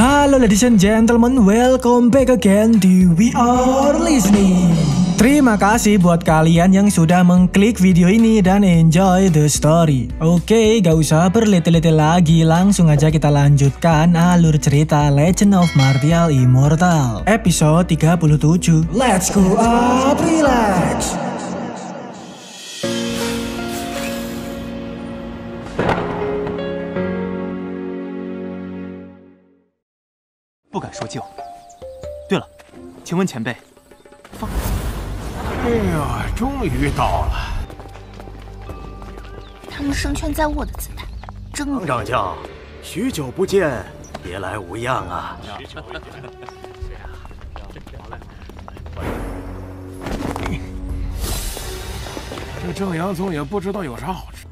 Halo ladies and gentlemen, welcome back again di We Are Listening. Terima kasih buat kalian yang sudah mengklik video ini dan enjoy the story. Oke, gak usah berlete-lete lagi, langsung aja kita lanjutkan alur cerita Legend of Martial Immortal episode 37. Let's go up, relax. 不敢说旧。对了，请问前辈，放……哎呀，终于到了！他们胜券在握的姿态，真唐掌教，许久不见，别来无恙啊！这正阳宗也不知道有啥好吃。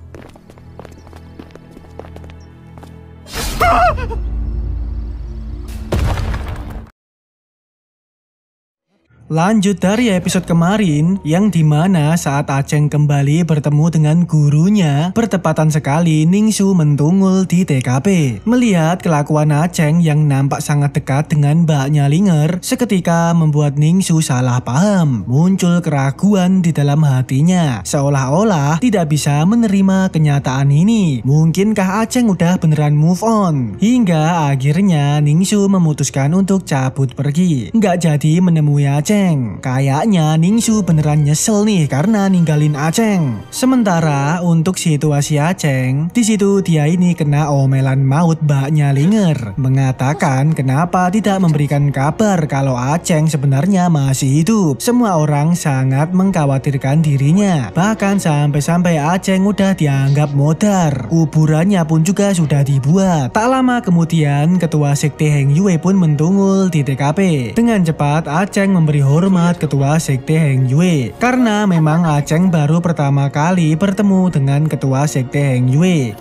Lanjut dari episode kemarin, yang dimana saat Aceng kembali bertemu dengan gurunya, bertepatan sekali Ningsu mentungul di TKP. Melihat kelakuan Aceng yang nampak sangat dekat dengan Mbaknya Linger, seketika membuat Ningsu salah paham. Muncul keraguan di dalam hatinya, seolah-olah tidak bisa menerima kenyataan ini. Mungkinkah Aceng udah beneran move on? Hingga akhirnya Ningsu memutuskan untuk cabut pergi. Nggak jadi menemui Aceng. Kayaknya Ningsu beneran nyesel nih karena ninggalin Aceng. Sementara untuk situasi Aceng, di situ dia ini kena omelan maut Mbaknya Linger, mengatakan kenapa tidak memberikan kabar kalau Aceng sebenarnya masih hidup. Semua orang sangat mengkhawatirkan dirinya, bahkan sampai-sampai Aceng udah dianggap modar. Kuburannya pun juga sudah dibuat. Tak lama kemudian Ketua Sekte Heng Yue pun mentungul di TKP. Dengan cepat Aceng memberi hormat Ketua Sekte Heng Yue, karena memang Aceng baru pertama kali bertemu dengan Ketua Sekte Heng Yue.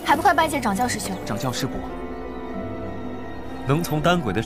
还不快拜见掌教师兄！ 掌教师伯，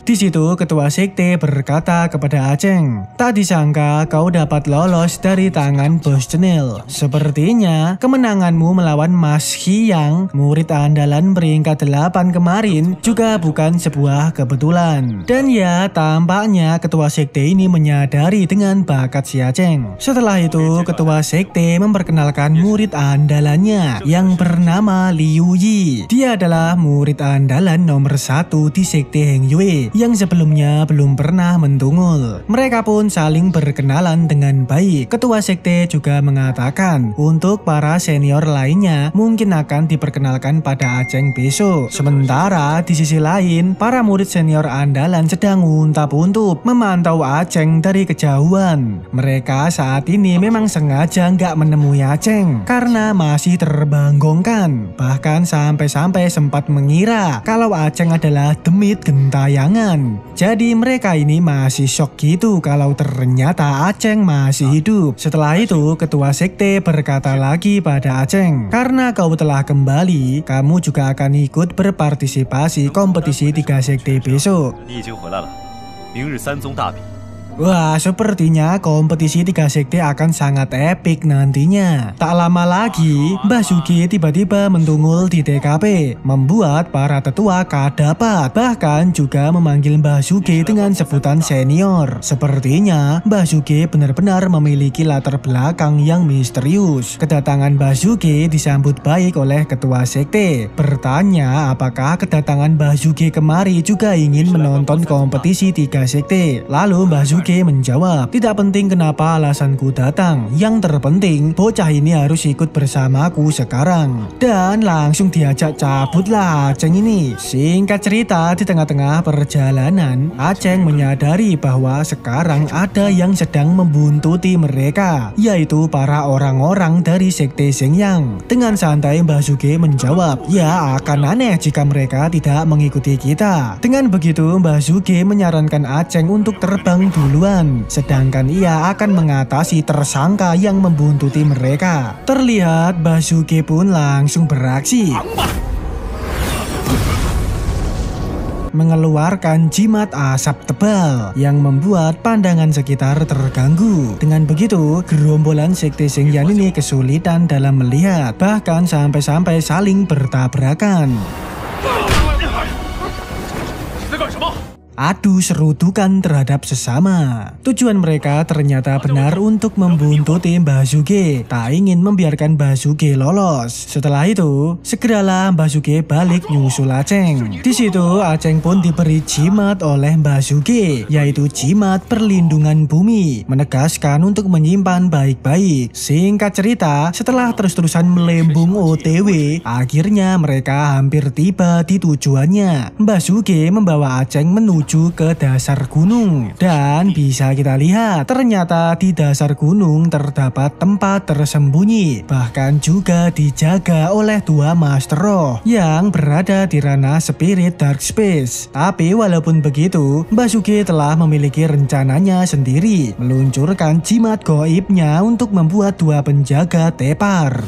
Di situ Ketua Sekte berkata kepada Aceng, tak disangka kau dapat lolos dari tangan Bos Cenil. Sepertinya kemenanganmu melawan Mas Hyang, murid andalan peringkat 8 kemarin, juga bukan sebuah kebetulan. Dan ya, tampaknya Ketua Sekte ini menyadari dengan bakat si Aceng. Setelah itu Ketua Sekte memperkenalkan murid andalannya yang bernama Liu Yi. Dia adalah murid andalan nomor 1 di Sekte Heng Yue yang sebelumnya belum pernah mentungul. Mereka pun saling berkenalan dengan baik. Ketua Sekte juga mengatakan untuk para senior lainnya mungkin akan diperkenalkan pada Aceng besok. Sementara di sisi lain, para murid senior andalan sedang untap-untup memantau Aceng dari kejauhan. Mereka saat ini memang sengaja nggak menemui Aceng karena masih terbanggongkan. Bahkan sampai-sampai sempat mengira kalau Aceng adalah demit gentayangan. Jadi mereka ini masih shock gitu kalau ternyata Aceng masih hidup. Setelah itu Ketua Sekte berkata lagi pada Aceng, karena kau telah kembali, kamu juga akan ikut berpartisipasi kompetisi 3 sekte besok. Wah, sepertinya kompetisi 3 sekte akan sangat epik nantinya. Tak lama lagi, Mbah Sugi tiba-tiba mentungul di TKP, membuat para tetua kadapat, bahkan juga memanggil Mbah Sugi dengan sebutan senior. Sepertinya Mbah Sugi benar-benar memiliki latar belakang yang misterius. Kedatangan Mbah Sugi disambut baik oleh Ketua Sekte. Bertanya apakah kedatangan Mbah Sugi kemari juga ingin menonton kompetisi 3 sekte. Lalu Mbah Sugi menjawab, tidak penting kenapa alasanku datang, yang terpenting bocah ini harus ikut bersamaku sekarang. Dan langsung diajak cabutlah Aceng ini. Singkat cerita, di tengah-tengah perjalanan Aceng menyadari bahwa sekarang ada yang sedang membuntuti mereka, yaitu para orang-orang dari Sekte Xingyang. Dengan santai Mbah Sugi menjawab, ya akan aneh jika mereka tidak mengikuti kita. Dengan begitu Mbah Sugi menyarankan Aceng untuk terbang duluan, sedangkan ia akan mengatasi tersangka yang membuntuti mereka. Terlihat Mbah Sugi pun langsung beraksi, mengeluarkan jimat asap tebal yang membuat pandangan sekitar terganggu. Dengan begitu, gerombolan Sekte Xingyang ini kesulitan dalam melihat, bahkan sampai-sampai saling bertabrakan. adu serutukan terhadap sesama. Tujuan mereka ternyata benar untuk membuntuti Basuke, tak ingin membiarkan Basuke lolos. Setelah itu, segeralah Basuke balik nyusul Aceng. Di situ Aceng pun diberi jimat oleh Basuke, yaitu jimat perlindungan bumi, menegaskan untuk menyimpan baik-baik. Singkat cerita, setelah terus-terusan melembung OTW, akhirnya mereka hampir tiba di tujuannya. Basuke membawa Aceng menuju ke dasar gunung, dan bisa kita lihat ternyata di dasar gunung terdapat tempat tersembunyi, bahkan juga dijaga oleh 2 Master Roh yang berada di ranah Spirit Dark Space. Tapi walaupun begitu, Basuke telah memiliki rencananya sendiri, meluncurkan jimat goibnya untuk membuat 2 penjaga tepar.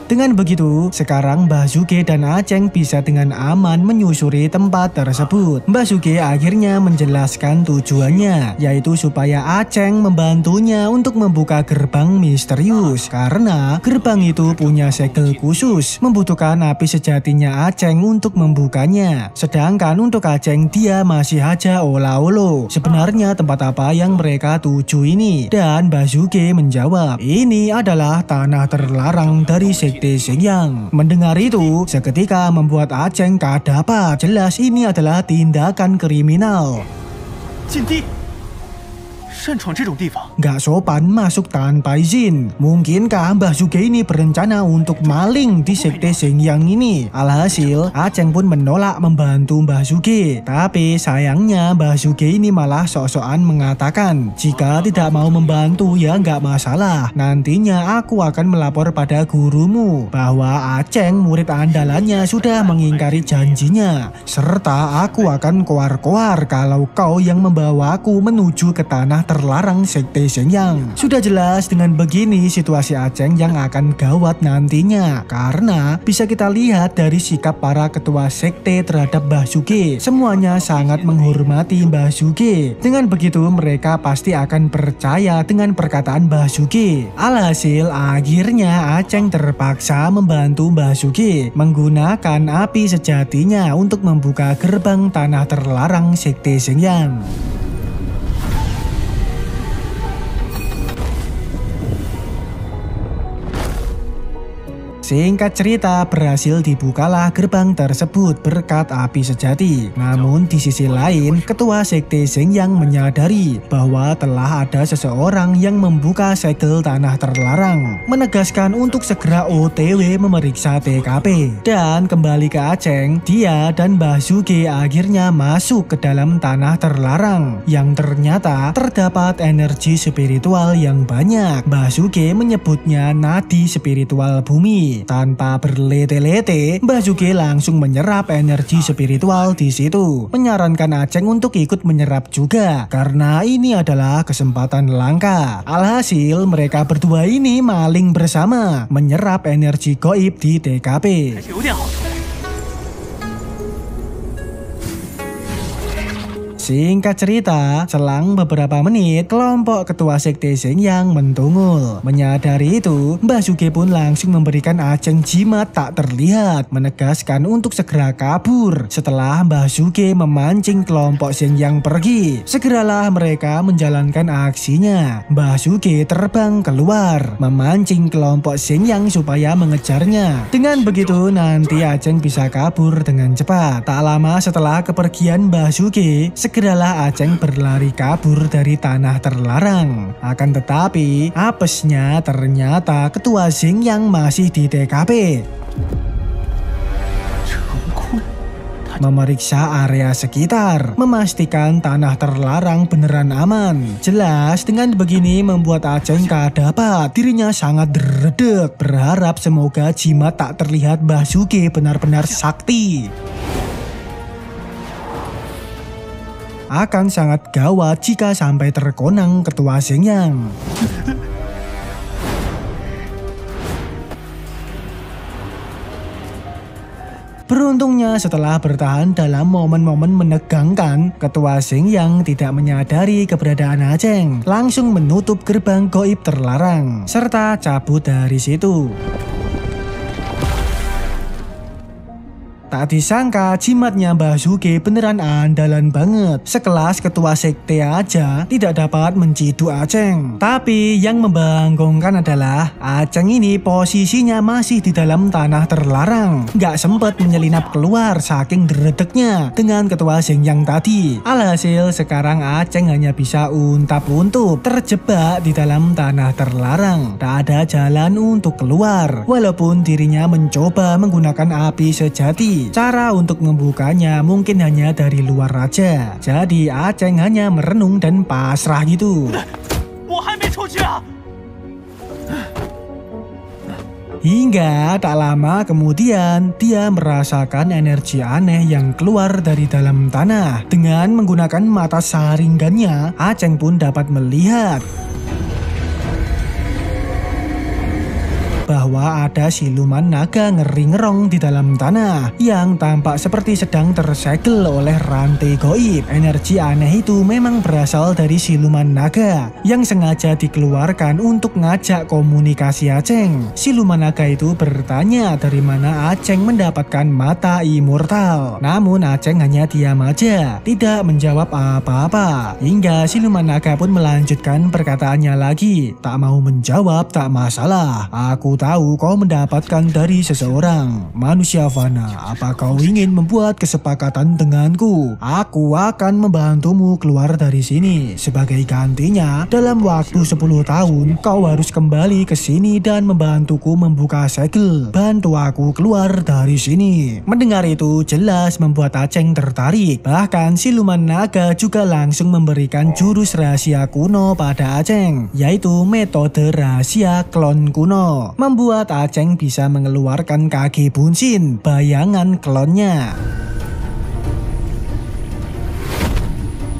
Dengan begitu, sekarang Basuke dan Aceng bisa dengan aman menyusuri tempat tersebut. Basuke akhirnya menjelaskan tujuannya, yaitu supaya Aceng membantunya untuk membuka gerbang misterius. Karena gerbang itu punya segel khusus, membutuhkan api sejatinya Aceng untuk membukanya. Sedangkan untuk Aceng, dia masih aja ola-olo. Sebenarnya tempat apa yang mereka tuju ini? Dan Basuke menjawab, ini adalah tanah terlarang dari sekte Xingyang. Mendengar itu, seketika membuat Aceng kadapat. Jelas ini adalah tindakan kriminal. 禁地，擅闯这种地方， Gak sopan masuk tanpa izin. Mungkinkah Basuke ini berencana untuk maling di sekte Xingyang ini? Alhasil, Aceng pun menolak membantu Basuke. Tapi sayangnya Basuke ini malah sok-sokan mengatakan, jika tidak mau membantu ya nggak masalah. Nantinya aku akan melapor pada gurumu bahwa Aceng murid andalannya sudah mengingkari janjinya. Serta aku akan koar-koar kalau kau yang membawaku menuju ke tanah terlarang sekte Xingyang. Sudah jelas dengan begini situasi Aceng yang akan gawat nantinya. Karena bisa kita lihat dari sikap para ketua sekte terhadap Basuke. Semuanya sangat menghormati Basuke. Dengan begitu mereka pasti akan percaya dengan perkataan Basuke. Alhasil akhirnya Aceng terpaksa membantu Basuke menggunakan api sejatinya untuk membuka gerbang tanah terlarang sekte Xingyang. Singkat cerita, berhasil dibukalah gerbang tersebut berkat api sejati. Namun di sisi lain, ketua sekte Xingyang menyadari bahwa telah ada seseorang yang membuka segel tanah terlarang, menegaskan untuk segera OTW memeriksa TKP. Dan kembali ke Aceng, dia dan Basuke akhirnya masuk ke dalam tanah terlarang yang ternyata terdapat energi spiritual yang banyak. Basuke menyebutnya nadi spiritual bumi. Tanpa berlete-lete, Basuke langsung menyerap energi spiritual di situ. Menyarankan Aceng untuk ikut menyerap juga, karena ini adalah kesempatan langka. Alhasil, mereka berdua ini maling bersama, menyerap energi goib di TKP. 还是有点好处。 Singkat cerita, selang beberapa menit, kelompok ketua sekte Xingyang mentungul. Menyadari itu, Basuke pun langsung memberikan Aceng jimat tak terlihat, menegaskan untuk segera kabur. Setelah Basuke memancing kelompok Xingyang pergi, segeralah mereka menjalankan aksinya. Basuke terbang keluar, memancing kelompok Xingyang supaya mengejarnya. Dengan begitu, nanti Aceng bisa kabur dengan cepat. Tak lama setelah kepergian Basuke, segeralah Aceng berlari kabur dari tanah terlarang. Akan tetapi, apesnya ternyata ketua Xingyang masih di TKP. Memeriksa area sekitar, memastikan tanah terlarang beneran aman. Jelas dengan begini membuat Aceng kadapat. Dirinya sangat deredek, berharap semoga jimat tak terlihat Basuke benar-benar sakti. Akan sangat gawat jika sampai terkonang ketua Xingyang. Beruntungnya setelah bertahan dalam momen-momen menegangkan, ketua Xingyang tidak menyadari keberadaan Aceng, langsung menutup gerbang goib terlarang, serta cabut dari situ. Tak disangka jimatnya Basuke beneran andalan banget. Sekelas ketua sekte aja tidak dapat menciduk Aceng. Tapi yang membangkongkan adalah Aceng ini posisinya masih di dalam tanah terlarang. Gak sempet menyelinap keluar saking geredeknya dengan ketua Zengyang tadi. Alhasil sekarang Aceng hanya bisa untap-untup terjebak di dalam tanah terlarang. Tak ada jalan untuk keluar. Walaupun dirinya mencoba menggunakan api sejati. Cara untuk membukanya mungkin hanya dari luar aja. Jadi Aceng hanya merenung dan pasrah gitu. Hingga tak lama kemudian dia merasakan energi aneh yang keluar dari dalam tanah. Dengan menggunakan mata saringannya, Aceng pun dapat melihat bahwa ada siluman naga ngeri-ngerong di dalam tanah yang tampak seperti sedang tersegel oleh rantai goib. Energi aneh itu memang berasal dari siluman naga yang sengaja dikeluarkan untuk ngajak komunikasi Aceng. Siluman naga itu bertanya dari mana Aceng mendapatkan mata immortal. Namun Aceng hanya diam aja, tidak menjawab apa-apa. Hingga siluman naga pun melanjutkan perkataannya lagi. Tak mau menjawab tak masalah. Aku tahu kau mendapatkan dari seseorang. Manusia fana, apa kau ingin membuat kesepakatan denganku? Aku akan membantumu keluar dari sini. Sebagai gantinya, dalam waktu 10 tahun, kau harus kembali ke sini dan membantuku membuka segel. Bantu aku keluar dari sini. Mendengar itu jelas membuat Aceng tertarik. Bahkan siluman naga juga langsung memberikan jurus rahasia kuno pada Aceng, yaitu metode rahasia klon kuno. Membuat Aceng bisa mengeluarkan Kage Bunshin, bayangan klonnya.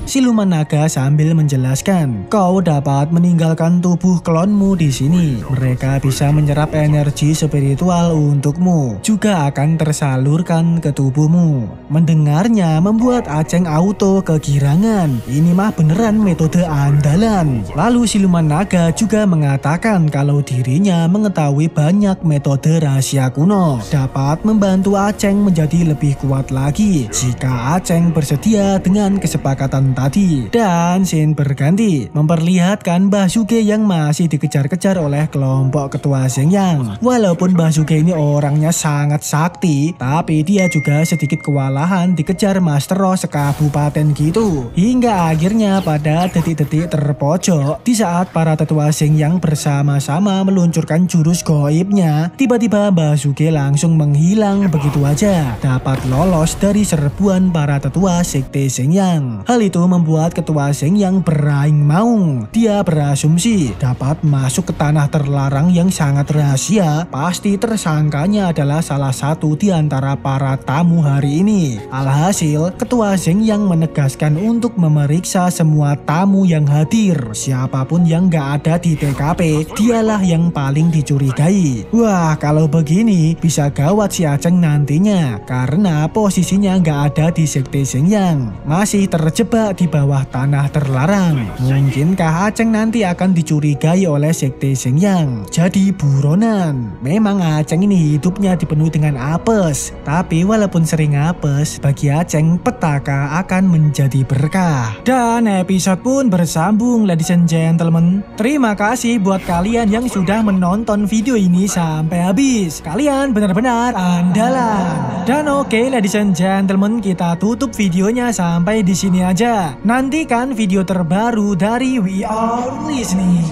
Siluman naga sambil menjelaskan, kau dapat meninggalkan tubuh klonmu di sini. Mereka bisa menyerap energi spiritual untukmu, juga akan tersalurkan ke tubuhmu. Mendengarnya membuat Aceng auto kegirangan. Ini mah beneran metode andalan. Lalu siluman naga juga mengatakan kalau dirinya mengetahui banyak metode rahasia kuno, dapat membantu Aceng menjadi lebih kuat lagi jika Aceng bersedia dengan kesepakatan tadi. Dan scene berganti memperlihatkan Basuke yang masih dikejar-kejar oleh kelompok ketua Zengyang. Walaupun Basuke ini orangnya sangat sakti, tapi dia juga sedikit kewalahan dikejar Master Roh sekabupaten gitu. Hingga akhirnya pada detik-detik terpojok, di saat para tetua Zengyang bersama-sama meluncurkan jurus goibnya, tiba-tiba Basuke langsung menghilang begitu aja, dapat lolos dari serbuan para tetua sekte Zengyang. Hal itu membuat ketua Zengyang beraing maung. Dia berasumsi dapat masuk ke tanah terlarang yang sangat rahasia. Pasti tersangkanya adalah salah satu di antara para tamu hari ini. Alhasil, ketua Zengyang menegaskan untuk memeriksa semua tamu yang hadir. Siapapun yang gak ada di TKP, dialah yang paling dicurigai. Wah, kalau begini bisa gawat si Aceng nantinya, karena posisinya gak ada di sekte Zengyang, masih terjebak di bawah tanah terlarang. Mungkinkah Aceng nanti akan dicurigai oleh sekte Zengyang jadi buronan? Memang Aceng ini hidupnya dipenuhi dengan apes, tapi walaupun sering apes, bagi Aceng petaka akan menjadi berkah. Dan episode pun bersambung, ladies and gentlemen. Terima kasih buat kalian yang sudah menonton video ini sampai habis. Kalian benar-benar andalan. Dan oke, ladies and gentlemen, kita tutup videonya sampai di sini aja. Nantikan video terbaru dari We Are Listening.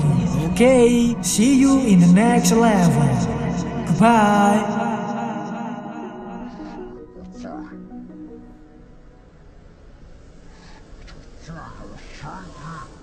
Oke, see you in the next level. Goodbye.是啊。